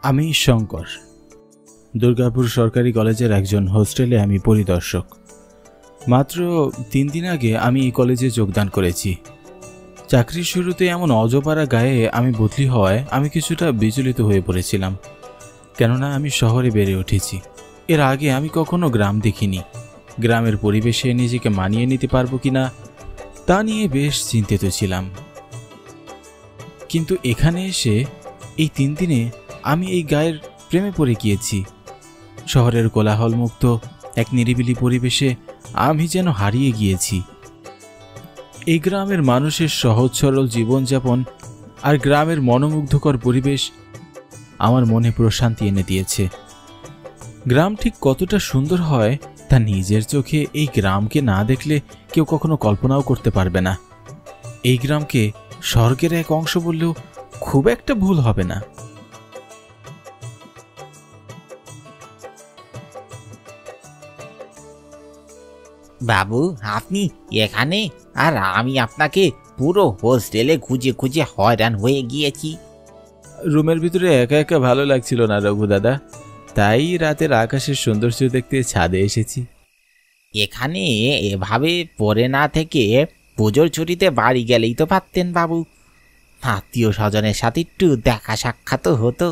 আমি শঙ্কর, দুর্গাপুর সরকারি কলেজের একজন হোস্টেলে আমি পরিদর্শক। মাত্র 3 দিন আগে আমি এই কলেজে যোগদান করেছি। চাকরির শুরুতে এমন অজপাড়া গায়ে আমি বদলি হওয়ায় আমি কিছুটা বিচলিত হয়ে পড়েছিলাম, কেননা আমি শহরে বেড়ে উঠেছি। এর আগে আমি কখনো গ্রাম দেখিনি। গ্রামের পরিবেশে নিজেকে মানিয়ে নিতে পারবো কিনা তা নিয়ে বেশ চিন্তিত ছিলাম। কিন্তু এখানে এসে এই 3 দিনে আমি এই গায়ের প্রেমে পড়ে গিয়েছি। শহরের কোলাহলমুক্ত এক নিরিবিলি পরিবেশে আমি যেন হারিয়ে গিয়েছি। এই গ্রামের মানুষের সহজ সরল জীবনযাপন আর গ্রামের মনোমুগ্ধকর পরিবেশ আমার মনে প্রশান্তি এনে দিয়েছে। গ্রাম ঠিক কতটা সুন্দর হয় তা নিজের চোখে এই গ্রামকে না দেখলে কেউ কখনো কল্পনাও করতে পারবে না। এই গ্রামকে স্বর্গের এক অংশ বললেও খুব একটা ভুল হবে না। বাবু, আপনি এখানে? আর আমি আপনাকে পুরো হোস্টেলে খুঁজে খুঁজে হয়রান হয়ে গিয়েছি। রুমের ভিতরে একা একা ভালো লাগছিল না রঘু দাদা, তাই রাতের আকাশের সৌন্দর্য দেখতে ছাদে এসেছি। এখানে এভাবে পড়ে না থেকে পুজোর ছুটিতে বাড়ি গেলেই তো পারতেন বাবু। আত্মীয় স্বজনের সাথে একটু দেখা সাক্ষাৎ হতো।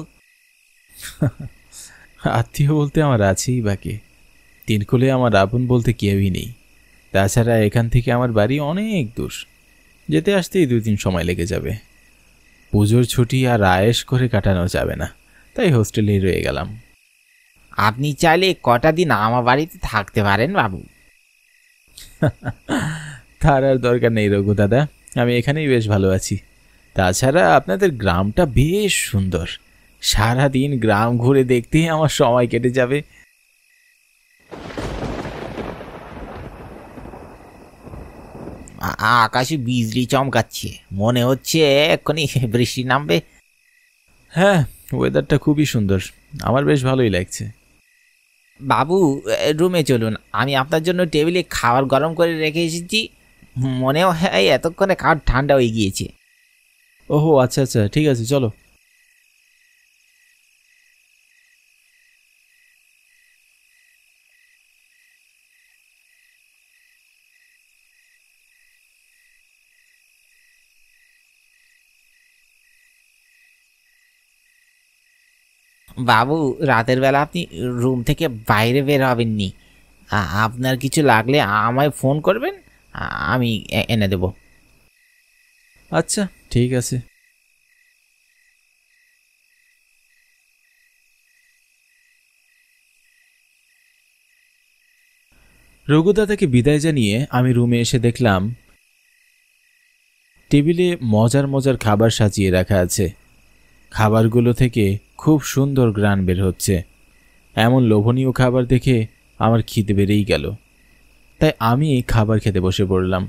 আত্মীয় বলতে আমার আছেই বাকি, তিনকুলে আমার আপন বলতে কেউই নেই। তাছাড়া এখান থেকে আমার বাড়ি অনেক দূর, যেতে আসতেই 2-3 সময় লেগে যাবে। পুজোর ছুটি আর আয়েশ করে কাটানো যাবে না, তাই হোস্টেলেই রয়ে গেলাম। আপনি চাইলে কটা দিন আমার বাড়িতে থাকতে পারেন বাবু। তার আর দরকার নেই রঘু দাদা, আমি এখানেই বেশ ভালো আছি। তাছাড়া আপনাদের গ্রামটা বেশ সুন্দর, সারাদিন গ্রাম ঘুরে দেখতেই আমার সময় কেটে যাবে। আকাশে বিজলি চমকাচ্ছে, মনে হচ্ছে এক্ষুনি বৃষ্টি নামবে। হ্যাঁ, ওয়েদারটা খুবই সুন্দর, আমার বেশ ভালোই লাগছে। বাবু, রুমে চলুন, আমি আপনার জন্য টেবিলে খাবার গরম করে রেখে এসেছি। মনেও হয় এতক্ষণে খাবার ঠান্ডা হয়ে গিয়েছে। ওহো, আচ্ছা আচ্ছা, ঠিক আছে, চলো। বাবু, রাতের বেলা আপনি রুম থেকে বাইরে বের হবেননি। আপনার কিছু লাগলে আমায় ফোন করবেন, আমি এনে দেব। আচ্ছা, ঠিক আছে। রঘুদাদাকে বিদায় জানিয়ে আমি রুমে এসে দেখলাম টেবিলে মজার মজার খাবার সাজিয়ে রাখা আছে। খাবারগুলো থেকে খুব সুন্দর ঘ্রাণ বের হচ্ছে। এমন লোভনীয় খাবার দেখে আমার খিদে বেড়েই গেল, তাই আমি এই খাবার খেতে বসে পড়লাম।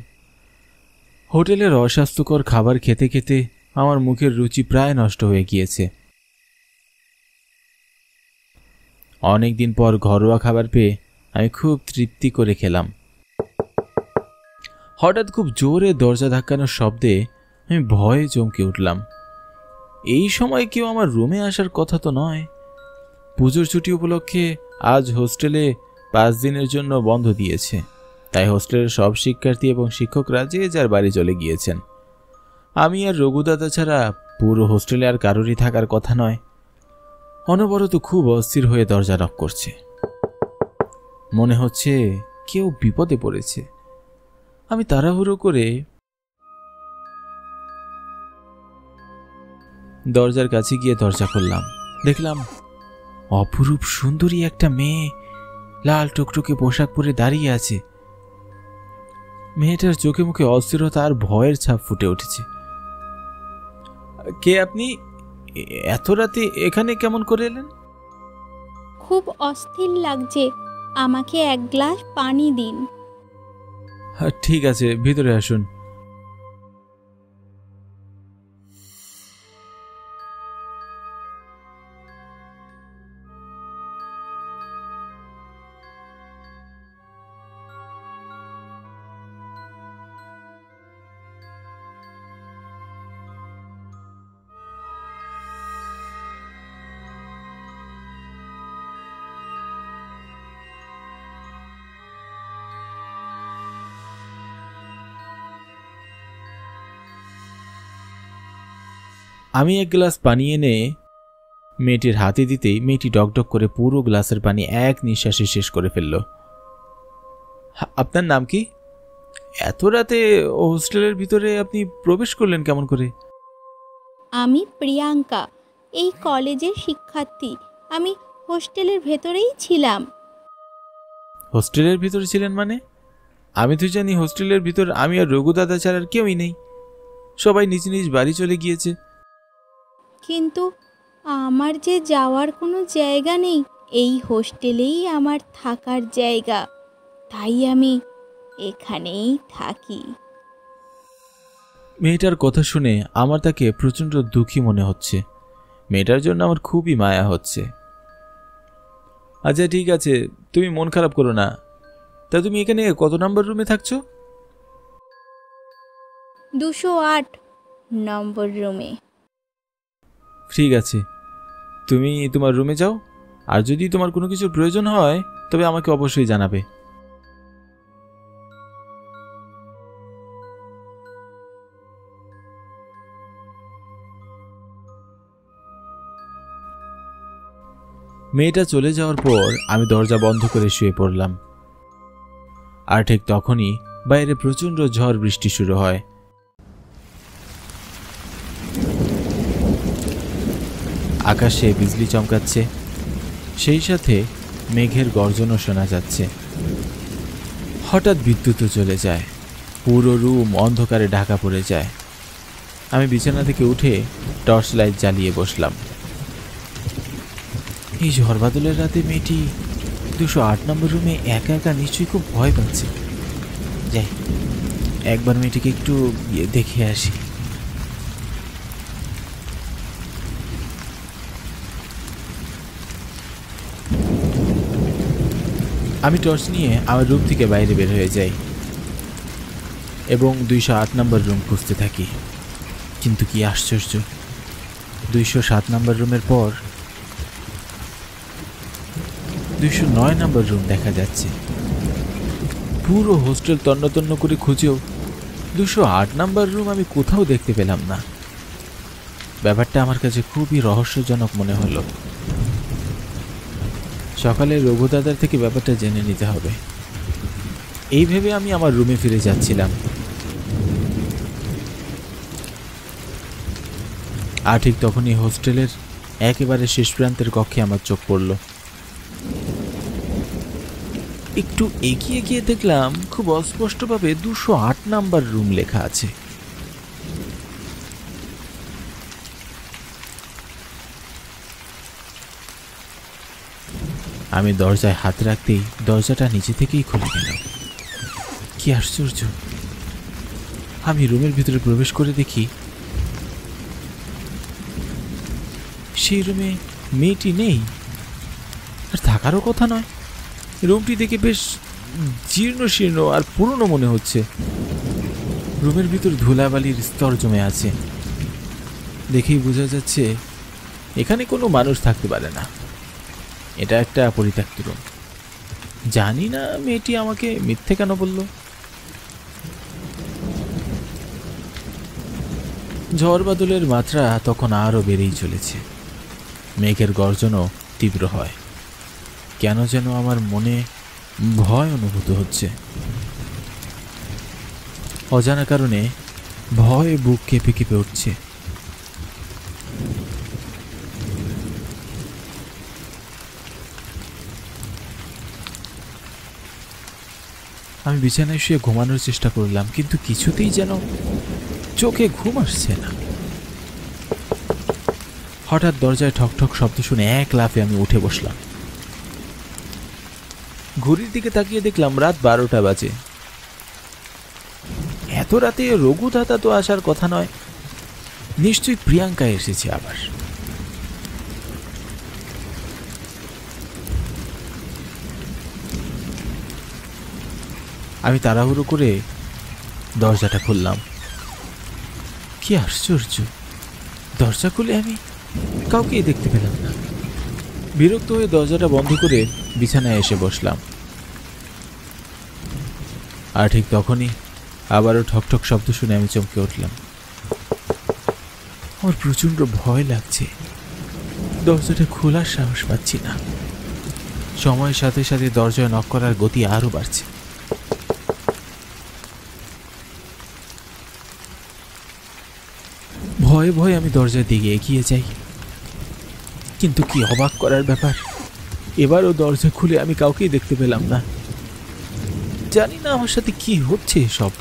হোটেলের অস্বাস্থ্যকর খাবার খেতে খেতে আমার মুখের রুচি প্রায় নষ্ট হয়ে গিয়েছে। অনেকদিন পর ঘরোয়া খাবার পেয়ে আমি খুব তৃপ্তি করে খেলাম। হঠাৎ খুব জোরে দরজা ধাক্কানোর শব্দে আমি ভয়ে চমকে উঠলাম। এই সময় কেউ আমার রুমে আসার কথা তো নয়। পুজোর ছুটি উপলক্ষে আজ হোস্টেলে 5 দিনের জন্য বন্ধ দিয়েছে, তাই হোস্টেলের সব শিক্ষার্থী এবং শিক্ষকরা যে যার বাড়ি চলে গিয়েছেন। আমি আর রঘুদাদা ছাড়া পুরো হোস্টেলে আর কারোরই থাকার কথা নয়। অনবরত খুব অস্থির হয়ে দরজা নক করছে, মনে হচ্ছে কেউ বিপদে পড়েছে। আমি তাড়াহুড়ো করে দরজার কাছে গিয়ে দরজা খুললাম। দেখলাম অপরূপ সুন্দরী একটা মেয়ে লাল টুকটুকে পোশাক পরে দাঁড়িয়ে আছে। মেয়েটার চোখে মুখে অস্থিরতা আর ভয়ের ছাপ ফুটে উঠেছে। কে আপনি? এত রাতে এখানে কেমন করে এলেন? খুব অস্থির লাগছে, আমাকে 1 গ্লাস পানি দিন। ঠিক আছে, ভিতরে আসুন। আমি এক গ্লাস পানি এনে মেয়েটির হাতে দিতেই মেয়েটি ডকডক করে পুরো গ্লাসের পানি এক নিঃশ্বাসে শেষ করে ফেলল। আপনার নাম কি? এত রাতে হোস্টেলের ভিতরে আপনি প্রবেশ করলেন কেমন করে? আমি প্রিয়াঙ্কা, এই কলেজের শিক্ষার্থী। আমি হোস্টেলের ভেতরেই ছিলাম। হোস্টেলের ভিতরে ছিলেন মানে? আমি তো জানি হোস্টেলের ভিতর আমি আর রঘু দাদা ছাড়ার কেউই নেই, সবাই নিজ নিজ বাড়ি চলে গিয়েছে। কিন্তু আমার যে যাওয়ার কোনো জায়গা নেই, এই হোস্টেলেই আমার থাকার জায়গা, তাই আমি এখানেই থাকি। মেয়েটার কথা শুনে আমার তাকে প্রচণ্ড দুঃখী মনে হচ্ছে। মেয়েটার জন্য আমার খুবই মায়া হচ্ছে। আচ্ছা ঠিক আছে, তুমি মন খারাপ করো না। তা তুমি এখানে কত নাম্বার রুমে থাকছো? 208 নম্বর রুমে। ঠিক আছে, তুমি তোমার রুমে যাও, আর যদি তোমার কোনো কিছুর প্রয়োজন হয় তবে আমাকে অবশ্যই জানাবে। মেয়েটা চলে যাওয়ার পর আমি দরজা বন্ধ করে শুয়ে পড়লাম। আর ঠিক তখনই বাইরে প্রচণ্ড ঝড় বৃষ্টি শুরু হয়। আকাশে বিজলি চমকাচ্ছে, সেই সাথে মেঘের গর্জনও শোনা যাচ্ছে। হঠাৎ বিদ্যুৎও চলে যায়, পুরো রুম অন্ধকারে ঢাকা পড়ে যায়। আমি বিছানা থেকে উঠে টর্চ লাইট জ্বালিয়ে বসলাম। এই ঝড় বাদলের রাতে মেয়েটি 208 নম্বর রুমে একা একা নিশ্চয়ই খুব ভয় পাচ্ছে। যাই, একবার মেয়েটিকে একটু দেখে আসি। আমি টর্চ নিয়ে আমার রুম থেকে বাইরে বের হয়ে যাই এবং 208 নম্বর রুম খুঁজতে থাকি। কিন্তু কি আশ্চর্য, 207 নম্বর রুমের পর 209 নম্বর রুম দেখা যাচ্ছে। পুরো হোস্টেল তন্ন করে খুঁজেও 208 নম্বর রুম আমি কোথাও দেখতে পেলাম না। ব্যাপারটা আমার কাছে খুবই রহস্যজনক মনে হলো। সকালে রঘু দাদার থেকে ব্যাপারটা জেনে নিতে হবে, এই ভেবে আমি আমার রুমে ফিরে যাচ্ছিলাম। আর ঠিক তখনই হোস্টেলের একেবারে শেষ প্রান্তের কক্ষে আমার চোখ পড়ল। একটু এগিয়ে গিয়ে দেখলাম খুব অস্পষ্টভাবে 208 নাম্বার রুম লেখা আছে। আমি দরজায় হাত রাখতেই দরজাটা নিচে থেকেই খুলে গেল। কি আশ্চর্য, আমি রুমের ভিতরে প্রবেশ করে দেখি সেই রুমে মেয়েটি নেই, আর থাকারও কথা নয়। রুমটি দেখে বেশ জীর্ণ শীর্ণ আর পুরনো মনে হচ্ছে। রুমের ভিতর ধুলাবালির স্তর জমে আছে, দেখেই বোঝা যাচ্ছে এখানে কোনো মানুষ থাকতে পারে না। এটা একটা পরিত্যক্ত রুম। জানি না মেয়েটি আমাকে মিথ্যে কেন বলল। ঝড় বাদলের মাত্রা তখন আরো বেড়েই চলেছে, মেঘের গর্জনও তীব্র হয়। কেন যেন আমার মনে ভয় অনুভূত হচ্ছে। অজানা কারণে ভয়ে বুক কেঁপে কেঁপে উঠছে। আমি বিছানায় শুয়ে ঘুমানোর চেষ্টা করলাম, কিন্তু কিছুতেই যেন চোখে ঘুম আসছে না। হঠাৎ দরজায় ঠকঠক শব্দ শুনে এক লাফে আমি উঠে বসলাম। ঘড়ির দিকে তাকিয়ে দেখলাম রাত 12টা বাজে। এত রাতে রঘু দাদা তো আসার কথা নয়, নিশ্চয়ই প্রিয়াঙ্কা এসেছে আবার। আমি তাড়াহুড়ো করে দরজাটা খুললাম। কি আশ্চর্য, দরজা খুলে আমি কাউকে দেখতে পেলাম না। বিরক্ত হয়ে দরজাটা বন্ধ করে বিছানায় এসে বসলাম। আর ঠিক তখনই আবারও ঠকঠক শব্দ শুনে আমি চমকে উঠলাম। আমার প্রচণ্ড ভয় লাগছে। দরজাটা খোলার সাহস পাচ্ছি না। সময়ের সাথে সাথে দরজায় নক করার গতি আরও বাড়ছে। ভয়ে ভয়ে আমি দরজার দিকে এগিয়ে যাই, কিন্তু কি অবাক করার ব্যাপার, এবারও দরজা খুলে আমি কাউকেই দেখতে পেলাম না। জানি না আমার সাথে কি হচ্ছে সব।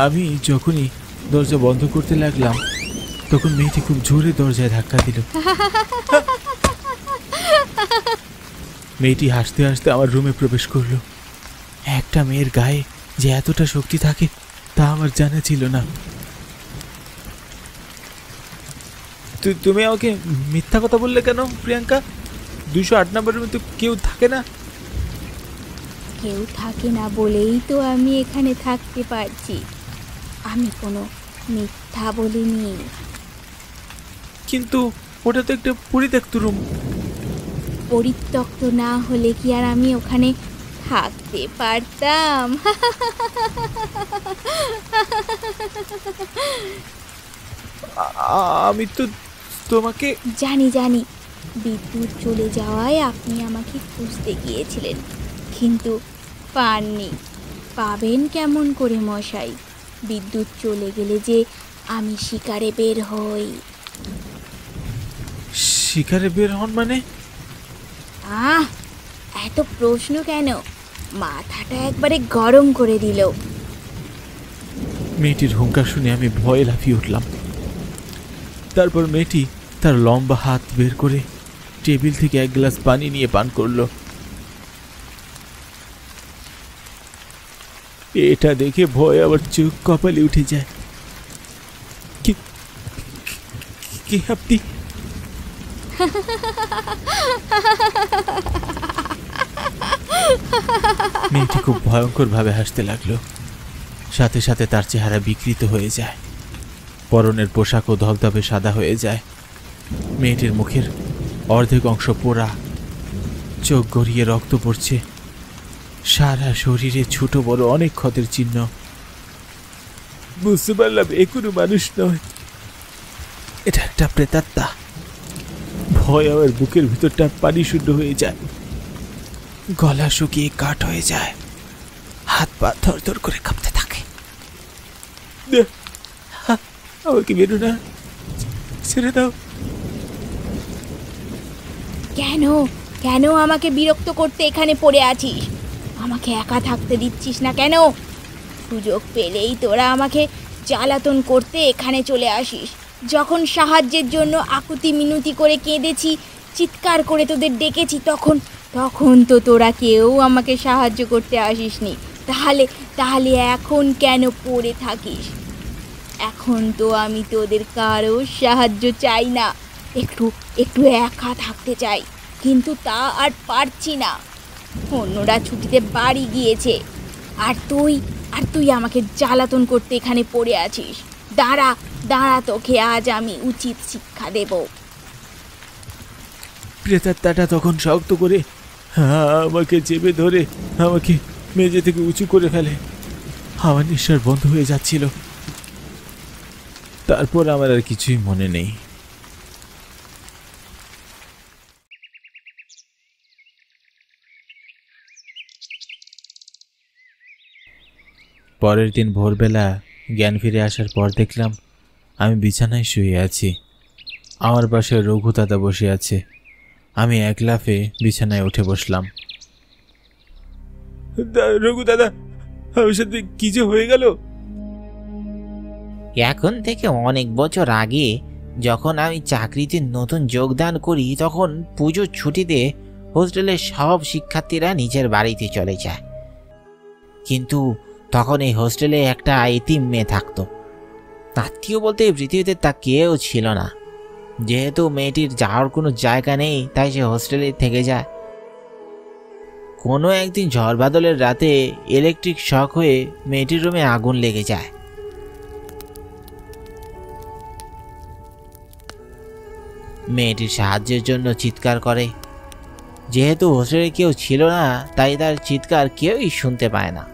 আমি যখনই দরজা বন্ধ করতে লাগলাম তখন মেয়েটি খুব জোরে দরজায় ধাক্কা দিল। মেয়েটি হাসতে হাসতে আমার রুমে প্রবেশ করলো। একটা মেয়ের গায়ে যে এতটা শক্তি থাকে তা আমার জানা ছিল না। তুমি আমাকে মিথ্যা কথা বললে কেন প্রিয়াঙ্কা? 208 নম্বরের মধ্যে কেউ থাকে না? কেউ থাকে না বলেই তো আমি এখানে থাকতে পারছি। আমি কোনো মিথ্যা বলিনি। কিন্তু ওটা তো একটা পরিত্যক্ত রুম। পরিত্যক্ত না হলে কি আর আমি ওখানে থাকতে পারতাম? আমি তো তোমাকে জানি জানি, বিদ্যুৎ চলে যাওয়ায় আপনি আমাকে খুঁজতে গিয়েছিলেন, কিন্তু পাননি। পাবেন কেমন করে মশাই? বিদ্যুৎ চলে গেলে যে আমি শিকারে বের হই। শিকারে বের হন মানে? এত প্রশ্ন কেন? মাথাটা একবারে গরম করে দিল। মেয়েটির হুঙ্কার শুনে আমি ভয়ে লাফিয়ে উঠলাম। তারপর মেয়েটি তার লম্বা হাত বের করে টেবিল থেকে এক গ্লাস পানি নিয়ে পান করলো। এটা দেখে ভয় আবার চোখ কপালে উঠে যায়। কি আপনি? মেয়েটি খুব ভয়ঙ্কর ভাবে হাসতে লাগলো। সাথে সাথে তার চেহারা বিকৃত হয়ে যায়, পরনের পোশাকও ধবধবে সাদা হয়ে যায়। মেয়েটির মুখের অর্ধেক অংশ পোড়া, চোখ গড়িয়ে রক্ত পড়ছে, সারা শরীরে ছোট বড় অনেক ক্ষতের চিহ্ন। বুঝতে পারলাম এ কোনো মানুষ নয়, এটা একটা প্রেতাত্মা। ভয় আমার বুকের ভিতরটা পানি শূন্য হয়ে যায়, গলা শুকিয়ে কাঠ হয়ে যায়, হাত পা থরথর করে কাঁপতে থাকে। আমাকে বেরো না, ছেড়ে দাও। কেন কেন আমাকে বিরক্ত করতে এখানে পড়ে আছিস? আমাকে একা থাকতে দিচ্ছিস না কেন? সুযোগ পেলেই তোরা আমাকে জ্বালাতন করতে এখানে চলে আসিস। যখন সাহায্যের জন্য আকুতি মিনতি করে কেঁদেছি, চিৎকার করে তোদের ডেকেছি, তখন তো তোরা কেউ আমাকে সাহায্য করতে আসিসনি। তাহলে এখন কেন পড়ে থাকিস? এখন তো আমি তোদের কারো সাহায্য চাই না, একটু একা থাকতে চাই, কিন্তু তা আর পারছি না। অন্যরা ছুটিতে বাড়ি গিয়েছে, আর তুই আমাকে জ্বালাতন করতে এখানে পড়ে আছিস। দাঁড়া, তোকে আজ আমি উচিত শিক্ষা দেব। প্রেতাত্মাটা তখন শক্ত করে আমাকে চেপে ধরে আমাকে মেঝে থেকে উঁচু করে ফেলে। আমার নিঃশ্বাস বন্ধ হয়ে যাচ্ছিল। তারপর আমার আর কিছুই মনে নেই। পরের দিন ভোরবেলা জ্ঞান ফিরে আসার পর দেখলাম আমি বিছানায় শুয়ে আছি। আমার পাশে রঘু দাদা বসে আছে। আমি এক লাফে বিছানায় উঠে বসলাম। রঘু দাদা, আমার সাথে কি যে হয়ে গেল? এখন থেকে অনেক বছর আগে যখন আমি চাকরিতে নতুন যোগদান করি, তখন পুজোর ছুটিতে হোস্টেলের সব শিক্ষার্থীরা নিজের বাড়িতে চলে যায়। কিন্তু তখন এই হোস্টেলে একটা এতিম মেয়ে থাকতো। আত্মীয় বলতে পৃথিবীতে তা কেউ ছিল না। যেহেতু মেয়েটির যাওয়ার কোনো জায়গা নেই, তাই সে হোস্টেলে থেকে যায়। কোনো একদিন ঝড় বাদলের রাতে ইলেকট্রিক শক হয়ে মেয়েটির রুমে আগুন লেগে যায়। মেয়েটির সাহায্যের জন্য চিৎকার করে। যেহেতু হোস্টেলে কেউ ছিল না, তাই তার চিৎকার কেউই শুনতে পায় না।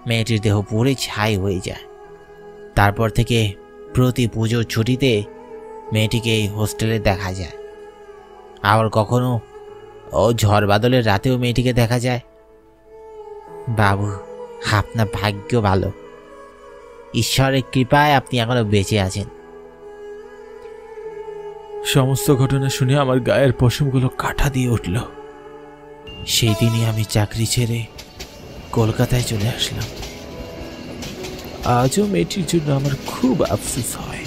মেয়েটির দেহ পুরো ছাই হয়ে যায়। তারপর থেকে প্রতি পুজোর ছুটিতে মেয়েটিকে এই হোস্টেলে দেখা যায়। আবার কখনো ঝড় বাদলের রাতেও মেয়েটিকে দেখা যায়। বাবু, আপনার ভাগ্য ভালো, ঈশ্বরের কৃপায় আপনি এখনো বেঁচে আছেন। সমস্ত ঘটনা শুনে আমার গায়ের পশমগুলো কাঁটা দিয়ে উঠল। সেই দিনই আমি চাকরি ছেড়ে কলকাতায় চলে আসলাম। আজও মেয়েটির জন্য আমার খুব আফসোস হয়।